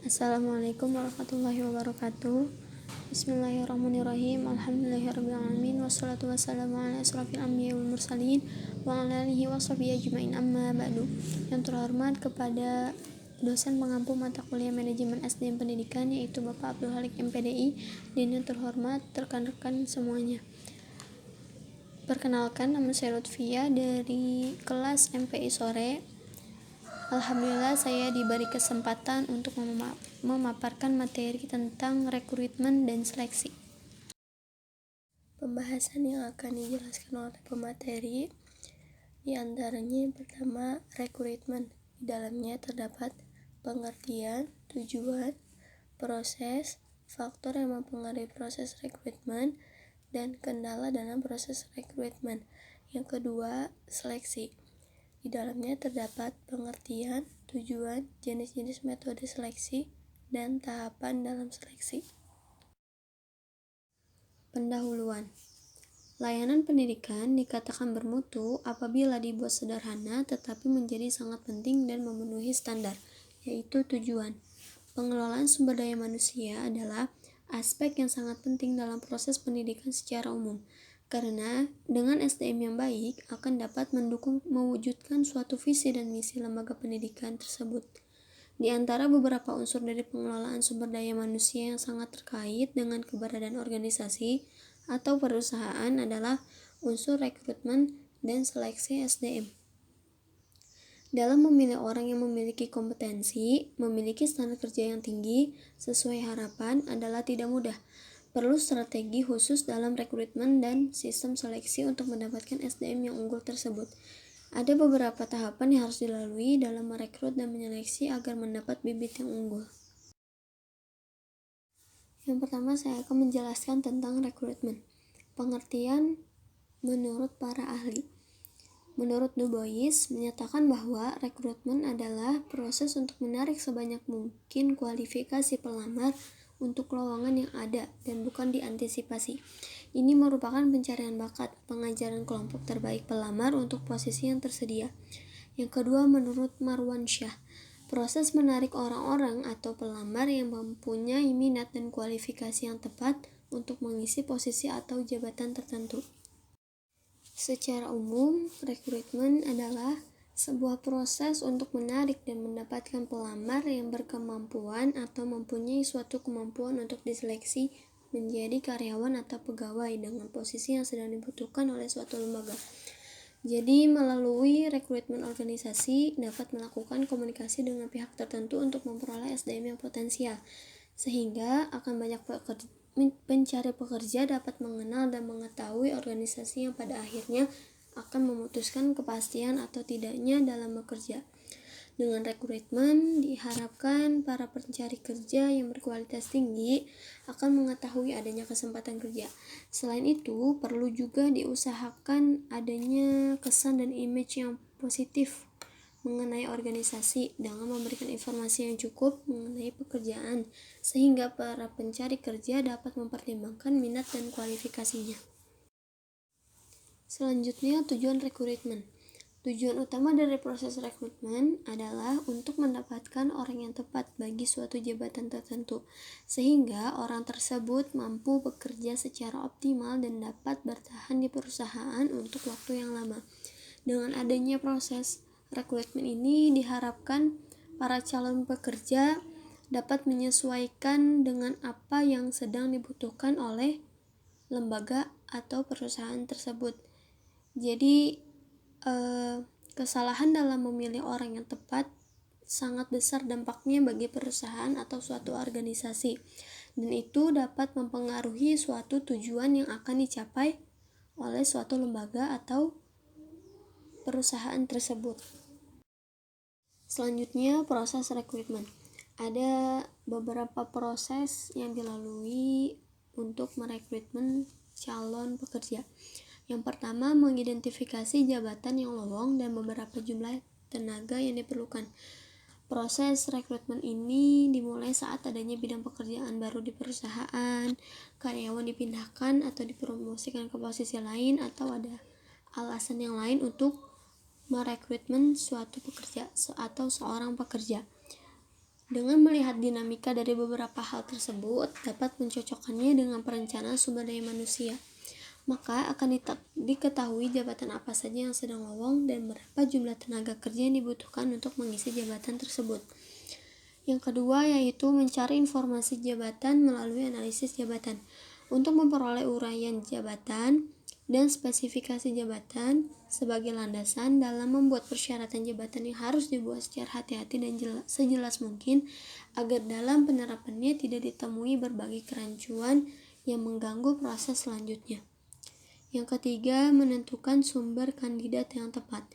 Assalamualaikum warahmatullahi wabarakatuh. Bismillahirrahmanirrahim. Alhamdulillahirrahmanirrahim. Wassalatu wassalamu ala asrafil anbiya wal mursalin wa ala alihi wa sahbihi ajma'in, amma ba'du. Yang terhormat kepada dosen pengampu mata kuliah manajemen SDM pendidikan, yaitu Bapak Abdul Halik MPDI, dan yang terhormat rekan-rekan semuanya. Perkenalkan, nama saya Lutfia dari kelas MPI sore. Alhamdulillah saya diberi kesempatan untuk memaparkan materi tentang rekrutmen dan seleksi. Pembahasan yang akan dijelaskan oleh pemateri diantaranya yang pertama, rekrutmen. Di dalamnya terdapat pengertian, tujuan, proses, faktor yang mempengaruhi proses rekrutmen, dan kendala dalam proses rekrutmen. Yang kedua, seleksi. Di dalamnya terdapat pengertian, tujuan, jenis-jenis metode seleksi, dan tahapan dalam seleksi. Pendahuluan. Layanan pendidikan dikatakan bermutu apabila dibuat sederhana tetapi menjadi sangat penting dan memenuhi standar, yaitu tujuan. Pengelolaan sumber daya manusia adalah aspek yang sangat penting dalam proses pendidikan secara umum, karena dengan SDM yang baik akan dapat mendukung mewujudkan suatu visi dan misi lembaga pendidikan tersebut. Di antara beberapa unsur dari pengelolaan sumber daya manusia yang sangat terkait dengan keberadaan organisasi atau perusahaan adalah unsur rekrutmen dan seleksi SDM. Dalam memilih orang yang memiliki kompetensi, memiliki standar kerja yang tinggi sesuai harapan adalah tidak mudah. Perlu strategi khusus dalam rekrutmen dan sistem seleksi untuk mendapatkan SDM yang unggul tersebut. Ada beberapa tahapan yang harus dilalui dalam merekrut dan menyeleksi agar mendapat bibit yang unggul. Yang pertama, saya akan menjelaskan tentang rekrutmen. Pengertian menurut para ahli. Menurut Du Bois, menyatakan bahwa rekrutmen adalah proses untuk menarik sebanyak mungkin kualifikasi pelamar untuk lowongan yang ada dan bukan diantisipasi. Ini merupakan pencarian bakat, pengajaran kelompok terbaik pelamar untuk posisi yang tersedia. Yang kedua, menurut Marwan Syah, proses menarik orang-orang atau pelamar yang mempunyai minat dan kualifikasi yang tepat untuk mengisi posisi atau jabatan tertentu. Secara umum, rekrutmen adalah sebuah proses untuk menarik dan mendapatkan pelamar yang berkemampuan atau mempunyai suatu kemampuan untuk diseleksi menjadi karyawan atau pegawai dengan posisi yang sedang dibutuhkan oleh suatu lembaga. Jadi, melalui rekrutmen organisasi dapat melakukan komunikasi dengan pihak tertentu untuk memperoleh SDM yang potensial, sehingga akan banyak pencari pekerja dapat mengenal dan mengetahui organisasi yang pada akhirnya akan memutuskan kepastian atau tidaknya dalam bekerja. Dengan rekrutmen diharapkan para pencari kerja yang berkualitas tinggi akan mengetahui adanya kesempatan kerja. Selain itu, perlu juga diusahakan adanya kesan dan image yang positif mengenai organisasi dengan memberikan informasi yang cukup mengenai pekerjaan sehingga para pencari kerja dapat mempertimbangkan minat dan kualifikasinya. Selanjutnya, tujuan rekrutmen. Tujuan utama dari proses rekrutmen adalah untuk mendapatkan orang yang tepat bagi suatu jabatan tertentu, sehingga orang tersebut mampu bekerja secara optimal dan dapat bertahan di perusahaan untuk waktu yang lama. Dengan adanya proses rekrutmen ini diharapkan para calon pekerja dapat menyesuaikan dengan apa yang sedang dibutuhkan oleh lembaga atau perusahaan tersebut. Jadi, kesalahan dalam memilih orang yang tepat sangat besar dampaknya bagi perusahaan atau suatu organisasi, dan itu dapat mempengaruhi suatu tujuan yang akan dicapai oleh suatu lembaga atau perusahaan tersebut. Selanjutnya, proses rekrutmen. Ada beberapa proses yang dilalui untuk merekrutmen calon pekerja. Yang pertama, mengidentifikasi jabatan yang lowong dan beberapa jumlah tenaga yang diperlukan. Proses rekrutmen ini dimulai saat adanya bidang pekerjaan baru di perusahaan, karyawan dipindahkan atau dipromosikan ke posisi lain, atau ada alasan yang lain untuk merekrutmen suatu pekerja atau seorang pekerja. Dengan melihat dinamika dari beberapa hal tersebut, dapat mencocokkannya dengan perencanaan sumber daya manusia. Maka akan diketahui jabatan apa saja yang sedang lowong dan berapa jumlah tenaga kerja yang dibutuhkan untuk mengisi jabatan tersebut. Yang kedua yaitu mencari informasi jabatan melalui analisis jabatan. Untuk memperoleh uraian jabatan dan spesifikasi jabatan sebagai landasan dalam membuat persyaratan jabatan yang harus dibuat secara hati-hati dan sejelas mungkin agar dalam penerapannya tidak ditemui berbagai kerancuan yang mengganggu proses selanjutnya. Yang ketiga, menentukan sumber kandidat yang tepat.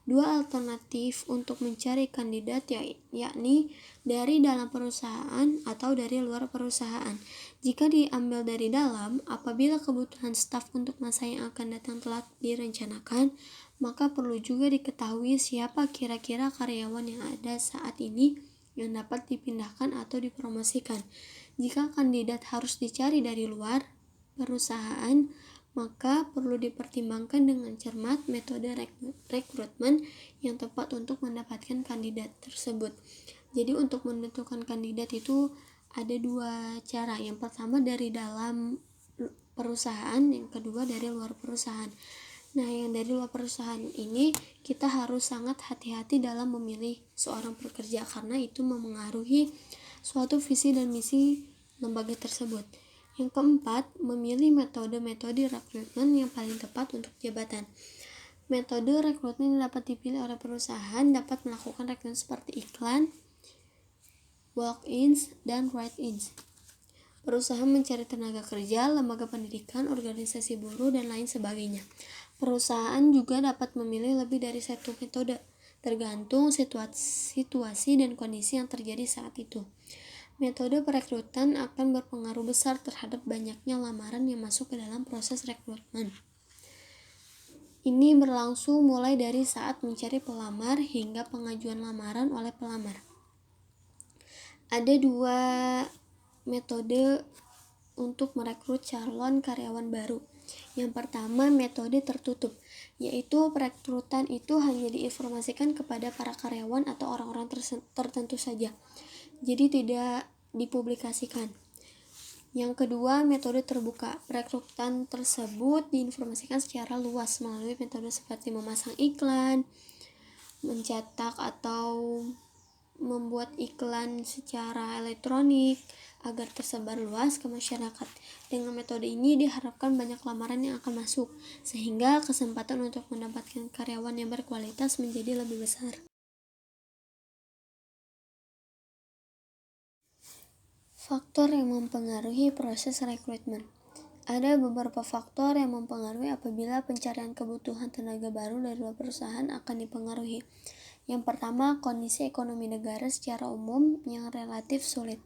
Dua alternatif untuk mencari kandidat yakni dari dalam perusahaan atau dari luar perusahaan. Jika diambil dari dalam, apabila kebutuhan staf untuk masa yang akan datang telah direncanakan, maka perlu juga diketahui siapa kira-kira karyawan yang ada saat ini yang dapat dipindahkan atau dipromosikan. Jika kandidat harus dicari dari luar perusahaan, maka perlu dipertimbangkan dengan cermat metode rekrutmen yang tepat untuk mendapatkan kandidat tersebut. Jadi untuk menentukan kandidat itu ada dua cara. Yang pertama dari dalam perusahaan, yang kedua dari luar perusahaan. Nah, yang dari luar perusahaan ini kita harus sangat hati-hati dalam memilih seorang pekerja karena itu memengaruhi suatu visi dan misi lembaga tersebut. Yang keempat, memilih metode-metode rekrutmen yang paling tepat untuk jabatan. Metode rekrutmen yang dapat dipilih oleh perusahaan dapat melakukan rekrutmen seperti iklan, walk-ins, dan write-ins. Perusahaan mencari tenaga kerja, lembaga pendidikan, organisasi buruh, dan lain sebagainya. Perusahaan juga dapat memilih lebih dari satu metode, tergantung situasi dan kondisi yang terjadi saat itu. Metode perekrutan akan berpengaruh besar terhadap banyaknya lamaran yang masuk ke dalam proses rekrutmen. Ini berlangsung mulai dari saat mencari pelamar hingga pengajuan lamaran oleh pelamar. Ada dua metode untuk merekrut calon karyawan baru. Yang pertama, metode tertutup, yaitu perekrutan itu hanya diinformasikan kepada para karyawan atau orang-orang tertentu saja. Jadi tidak dipublikasikan. Yang kedua, metode terbuka. Perekrutan tersebut diinformasikan secara luas melalui metode seperti memasang iklan, mencetak atau membuat iklan secara elektronik agar tersebar luas ke masyarakat. Dengan metode ini diharapkan banyak lamaran yang akan masuk, sehingga kesempatan untuk mendapatkan karyawan yang berkualitas menjadi lebih besar. Faktor yang mempengaruhi proses rekrutmen. Ada beberapa faktor yang mempengaruhi apabila pencarian kebutuhan tenaga baru dari luar perusahaan akan dipengaruhi. Yang pertama, kondisi ekonomi negara secara umum yang relatif sulit.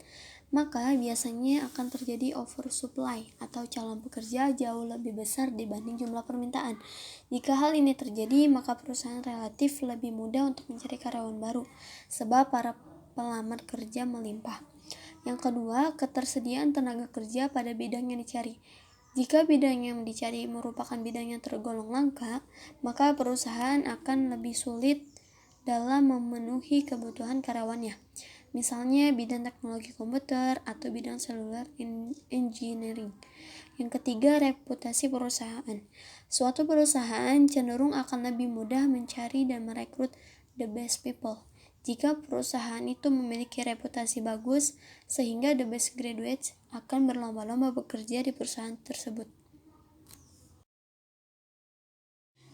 Maka biasanya akan terjadi oversupply atau calon pekerja jauh lebih besar dibanding jumlah permintaan. Jika hal ini terjadi, maka perusahaan relatif lebih mudah untuk mencari karyawan baru, sebab para pelamar kerja melimpah. Yang kedua, ketersediaan tenaga kerja pada bidang yang dicari. Jika bidang yang dicari merupakan bidang yang tergolong langka, maka perusahaan akan lebih sulit dalam memenuhi kebutuhan karyawannya. Misalnya bidang teknologi komputer atau bidang cellular engineering. Yang ketiga, reputasi perusahaan. Suatu perusahaan cenderung akan lebih mudah mencari dan merekrut the best people jika perusahaan itu memiliki reputasi bagus, sehingga the best graduates akan berlomba-lomba bekerja di perusahaan tersebut.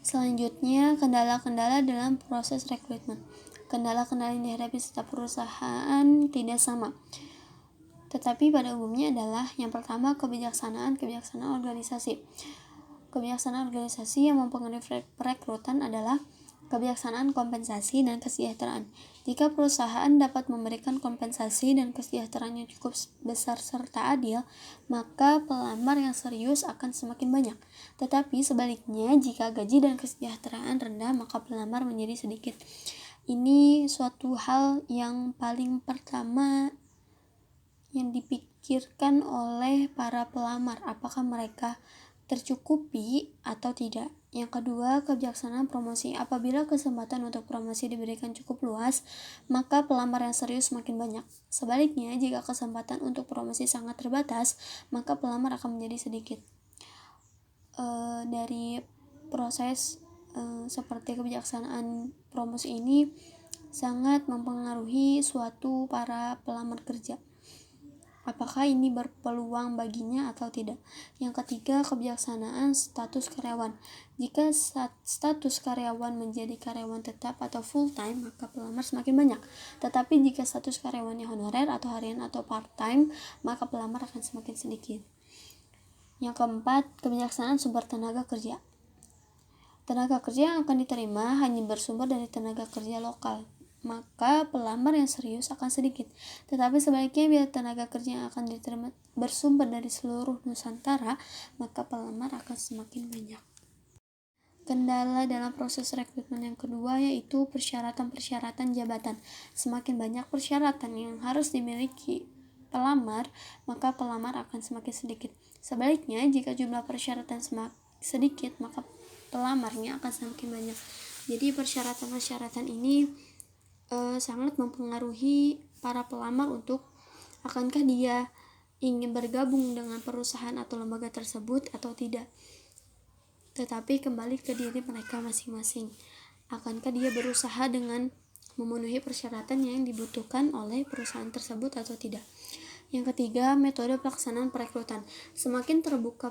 Selanjutnya, kendala-kendala dalam proses rekrutmen. Kendala-kendala yang dihadapi setiap perusahaan tidak sama, tetapi pada umumnya adalah yang pertama, kebijaksanaan organisasi. Kebijaksanaan organisasi yang mempengaruhi perekrutan adalah kebijaksanaan kompensasi dan kesejahteraan. Jika perusahaan dapat memberikan kompensasi dan kesejahteraan yang cukup besar serta adil, maka pelamar yang serius akan semakin banyak. Tetapi sebaliknya, jika gaji dan kesejahteraan rendah, maka pelamar menjadi sedikit. Ini suatu hal yang paling pertama yang dipikirkan oleh para pelamar, apakah mereka tercukupi atau tidak. Yang kedua, kebijaksanaan promosi. Apabila kesempatan untuk promosi diberikan cukup luas, maka pelamar yang serius makin banyak. Sebaliknya, jika kesempatan untuk promosi sangat terbatas, maka pelamar akan menjadi sedikit. Dari proses seperti kebijaksanaan promosi ini sangat mempengaruhi suatu para pelamar kerja. Apakah ini berpeluang baginya atau tidak? Yang ketiga, kebijaksanaan status karyawan. Jika status karyawan menjadi karyawan tetap atau full time, maka pelamar semakin banyak. Tetapi jika status karyawannya honorer atau harian atau part time, maka pelamar akan semakin sedikit. Yang keempat, kebijaksanaan sumber tenaga kerja. Tenaga kerja yang akan diterima hanya bersumber dari tenaga kerja lokal, maka pelamar yang serius akan sedikit. Tetapi sebaliknya, bila tenaga kerja yang akan diterima bersumber dari seluruh Nusantara, maka pelamar akan semakin banyak. Kendala dalam proses rekrutmen yang kedua yaitu persyaratan-persyaratan jabatan. Semakin banyak persyaratan yang harus dimiliki pelamar, maka pelamar akan semakin sedikit. Sebaliknya, jika jumlah persyaratan semakin sedikit, maka pelamarnya akan semakin banyak. Jadi persyaratan-persyaratan ini sangat mempengaruhi para pelamar untuk akankah dia ingin bergabung dengan perusahaan atau lembaga tersebut atau tidak. Tetapi kembali ke diri mereka masing-masing. Akankah dia berusaha dengan memenuhi persyaratan yang dibutuhkan oleh perusahaan tersebut atau tidak. Yang ketiga, metode pelaksanaan perekrutan. Semakin terbuka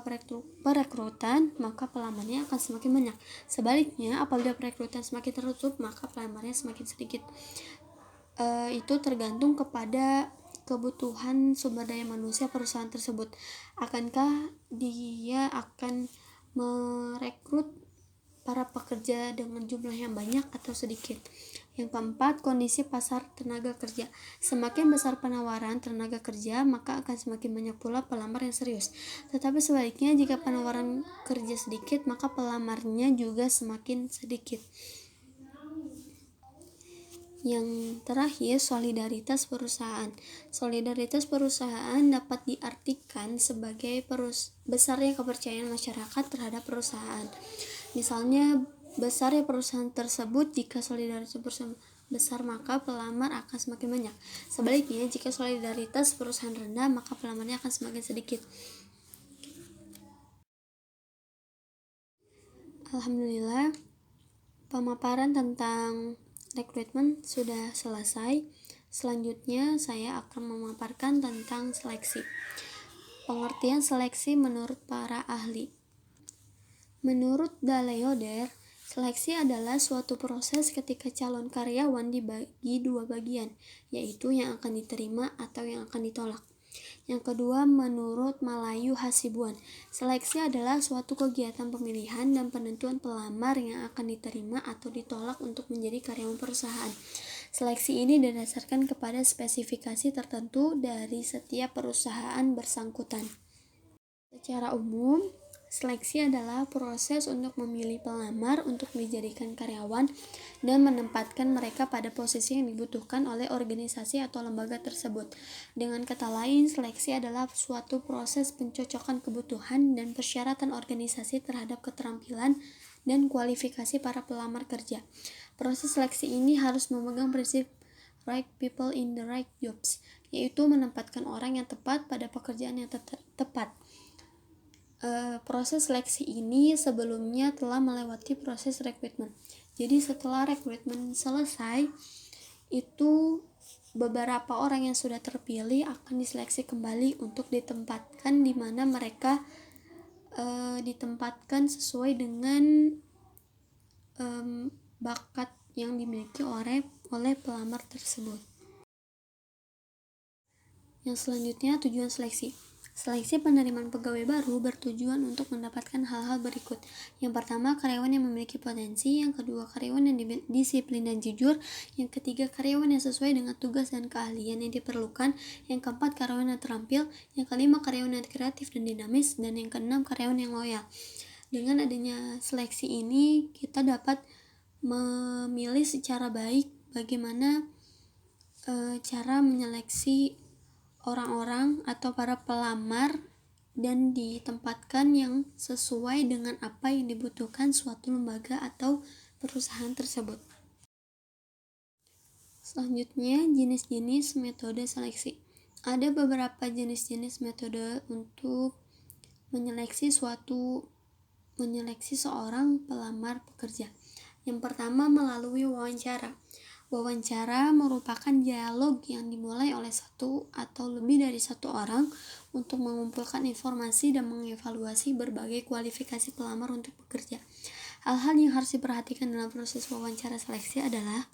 perekrutan, maka pelamarnya akan semakin banyak. Sebaliknya, apabila perekrutan semakin tertutup, maka pelamarnya semakin sedikit. Itu tergantung kepada kebutuhan sumber daya manusia perusahaan tersebut. Akankah dia akan merekrut para pekerja dengan jumlah yang banyak atau sedikit. Yang keempat, kondisi pasar tenaga kerja. Semakin besar penawaran tenaga kerja, maka akan semakin banyak pula pelamar yang serius. Tetapi sebaliknya, jika penawaran kerja sedikit, maka pelamarnya juga semakin sedikit. Yang terakhir, solidaritas perusahaan. Solidaritas perusahaan dapat diartikan sebagai besarnya kepercayaan masyarakat terhadap perusahaan. Misalnya, besarnya perusahaan tersebut, jika solidaritas perusahaan besar, maka pelamar akan semakin banyak. Sebaliknya, jika solidaritas perusahaan rendah, maka pelamarnya akan semakin sedikit. Alhamdulillah, pemaparan tentang rekrutmen sudah selesai. Selanjutnya saya akan memaparkan tentang seleksi. Pengertian seleksi menurut para ahli. Menurut Daleoder, seleksi adalah suatu proses ketika calon karyawan dibagi dua bagian, yaitu yang akan diterima atau yang akan ditolak. Yang kedua, menurut Malayu Hasibuan, seleksi adalah suatu kegiatan pemilihan dan penentuan pelamar yang akan diterima atau ditolak untuk menjadi karyawan perusahaan. Seleksi ini didasarkan kepada spesifikasi tertentu dari setiap perusahaan bersangkutan. Secara umum, seleksi adalah proses untuk memilih pelamar untuk dijadikan karyawan dan menempatkan mereka pada posisi yang dibutuhkan oleh organisasi atau lembaga tersebut. Dengan kata lain, seleksi adalah suatu proses pencocokan kebutuhan dan persyaratan organisasi terhadap keterampilan dan kualifikasi para pelamar kerja. Proses seleksi ini harus memegang prinsip right people in the right jobs, yaitu menempatkan orang yang tepat pada pekerjaan yang tepat. Proses seleksi ini sebelumnya telah melewati proses rekrutmen. Jadi setelah rekrutmen selesai, itu beberapa orang yang sudah terpilih akan diseleksi kembali untuk ditempatkan di mana mereka ditempatkan sesuai dengan bakat yang dimiliki oleh pelamar tersebut. Yang selanjutnya, tujuan seleksi. Seleksi penerimaan pegawai baru bertujuan untuk mendapatkan hal-hal berikut. Yang pertama, karyawan yang memiliki potensi. Yang kedua, karyawan yang disiplin dan jujur. Yang ketiga, karyawan yang sesuai dengan tugas dan keahlian yang diperlukan. Yang keempat, karyawan yang terampil. Yang kelima, karyawan yang kreatif dan dinamis. Dan yang keenam, karyawan yang loyal. Dengan adanya seleksi ini, kita dapat memilih secara baik bagaimana cara menyeleksi orang-orang atau para pelamar dan ditempatkan yang sesuai dengan apa yang dibutuhkan suatu lembaga atau perusahaan tersebut. Selanjutnya, jenis-jenis metode seleksi. Ada beberapa jenis-jenis metode untuk menyeleksi seorang pelamar pekerja. Yang pertama, melalui wawancara. Wawancara merupakan dialog yang dimulai oleh satu atau lebih dari satu orang untuk mengumpulkan informasi dan mengevaluasi berbagai kualifikasi pelamar untuk bekerja. Hal-hal yang harus diperhatikan dalam proses wawancara seleksi adalah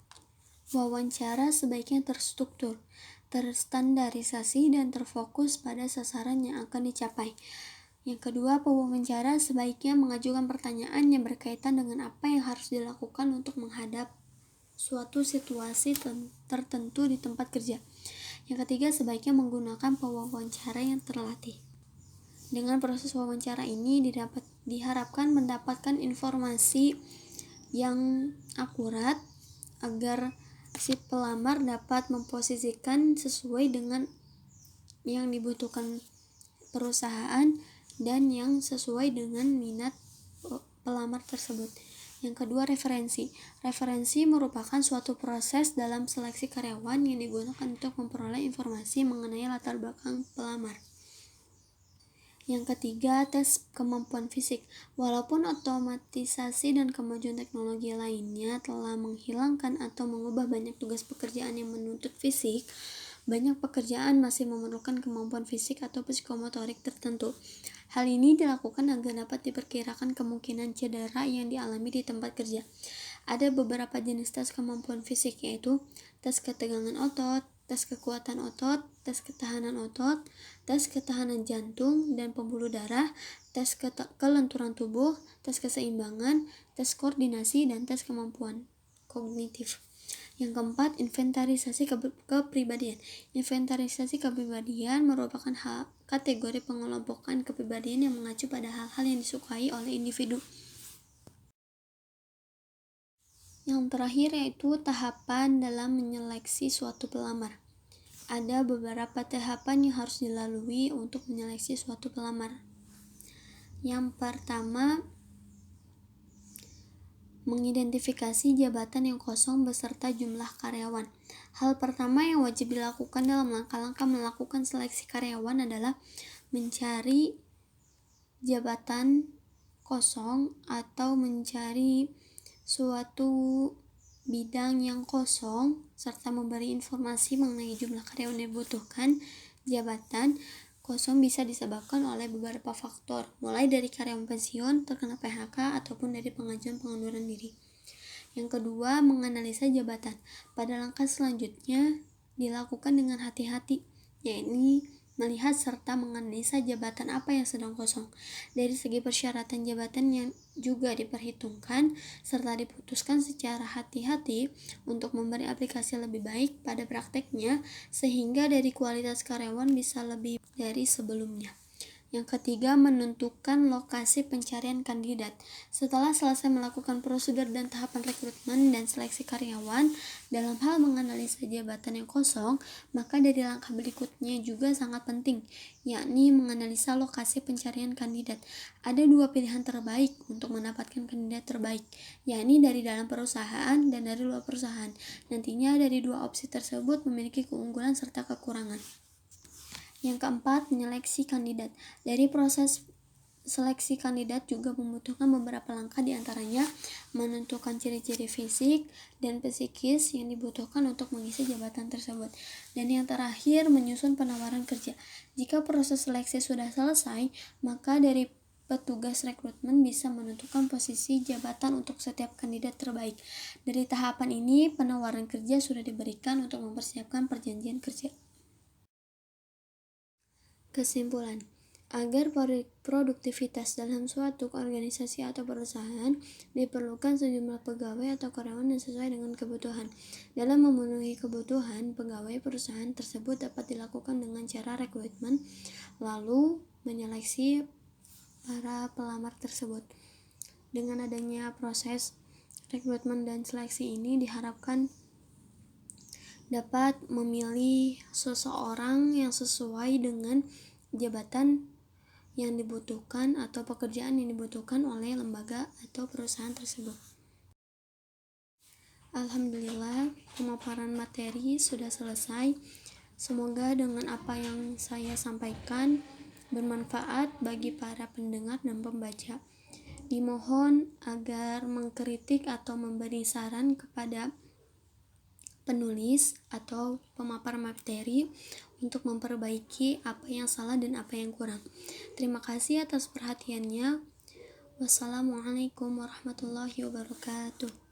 wawancara sebaiknya terstruktur, terstandarisasi, dan terfokus pada sasaran yang akan dicapai. Yang kedua, pewawancara sebaiknya mengajukan pertanyaan yang berkaitan dengan apa yang harus dilakukan untuk menghadap suatu situasi tertentu di tempat kerja. Yang ketiga, sebaiknya menggunakan pewawancara yang terlatih. Dengan proses wawancara ini diharapkan mendapatkan informasi yang akurat agar si pelamar dapat memposisikan sesuai dengan yang dibutuhkan perusahaan dan yang sesuai dengan minat pelamar tersebut. Yang kedua, referensi. Referensi merupakan suatu proses dalam seleksi karyawan yang digunakan untuk memperoleh informasi mengenai latar belakang pelamar. Yang ketiga, tes kemampuan fisik. Walaupun otomatisasi dan kemajuan teknologi lainnya telah menghilangkan atau mengubah banyak tugas pekerjaan yang menuntut fisik, banyak pekerjaan masih memerlukan kemampuan fisik atau psikomotorik tertentu. Hal ini dilakukan agar dapat diperkirakan kemungkinan cedera yang dialami di tempat kerja. Ada beberapa jenis tes kemampuan fisik, yaitu tes ketegangan otot, tes kekuatan otot, tes ketahanan otot, tes ketahanan jantung dan pembuluh darah, tes kelenturan tubuh, tes keseimbangan, tes koordinasi, dan tes kemampuan kognitif. Yang keempat, inventarisasi kepribadian. Inventarisasi kepribadian merupakan kategori pengelompokan kepribadian yang mengacu pada hal-hal yang disukai oleh individu. Yang terakhir yaitu tahapan dalam menyeleksi suatu pelamar. Ada beberapa tahapan yang harus dilalui untuk menyeleksi suatu pelamar. Yang pertama, mengidentifikasi jabatan yang kosong beserta jumlah karyawan. Hal pertama yang wajib dilakukan dalam langkah-langkah melakukan seleksi karyawan adalah mencari jabatan kosong atau mencari suatu bidang yang kosong serta memberi informasi mengenai jumlah karyawan yang dibutuhkan. Jabatan kosong bisa disebabkan oleh beberapa faktor, mulai dari karyawan pensiun, terkena PHK, ataupun dari pengajuan pengunduran diri. Yang kedua, menganalisa jabatan. Pada langkah selanjutnya dilakukan dengan hati-hati, yaitu melihat serta menganalisa jabatan apa yang sedang kosong. Dari segi persyaratan jabatan yang juga diperhitungkan serta diputuskan secara hati-hati untuk memberi aplikasi lebih baik pada prakteknya, sehingga dari kualitas karyawan bisa lebih dari sebelumnya. Yang ketiga, menentukan lokasi pencarian kandidat. Setelah selesai melakukan prosedur dan tahapan rekrutmen dan seleksi karyawan dalam hal menganalisa jabatan yang kosong, maka dari langkah berikutnya juga sangat penting, yakni menganalisa lokasi pencarian kandidat. Ada dua pilihan terbaik untuk mendapatkan kandidat terbaik, yakni dari dalam perusahaan dan dari luar perusahaan. Nantinya dari dua opsi tersebut memiliki keunggulan serta kekurangan. Yang keempat, menyeleksi kandidat. Dari proses seleksi kandidat juga membutuhkan beberapa langkah, diantaranya menentukan ciri-ciri fisik dan psikis yang dibutuhkan untuk mengisi jabatan tersebut. Dan yang terakhir, menyusun penawaran kerja. Jika proses seleksi sudah selesai, maka dari petugas rekrutmen bisa menentukan posisi jabatan untuk setiap kandidat terbaik. Dari tahapan ini, penawaran kerja sudah diberikan untuk mempersiapkan perjanjian kerja. Kesimpulan, agar produktivitas dalam suatu organisasi atau perusahaan diperlukan sejumlah pegawai atau karyawan yang sesuai dengan kebutuhan. Dalam memenuhi kebutuhan pegawai, perusahaan tersebut dapat dilakukan dengan cara rekrutmen, lalu menyeleksi para pelamar tersebut. Dengan adanya proses rekrutmen dan seleksi ini diharapkan dapat memilih seseorang yang sesuai dengan jabatan yang dibutuhkan atau pekerjaan yang dibutuhkan oleh lembaga atau perusahaan tersebut. Alhamdulillah, pemaparan materi sudah selesai. Semoga dengan apa yang saya sampaikan bermanfaat bagi para pendengar dan pembaca. Dimohon agar mengkritik atau memberi saran kepada penulis atau pemapar materi untuk memperbaiki apa yang salah dan apa yang kurang. Terima kasih atas perhatiannya. Wassalamualaikum warahmatullahi wabarakatuh.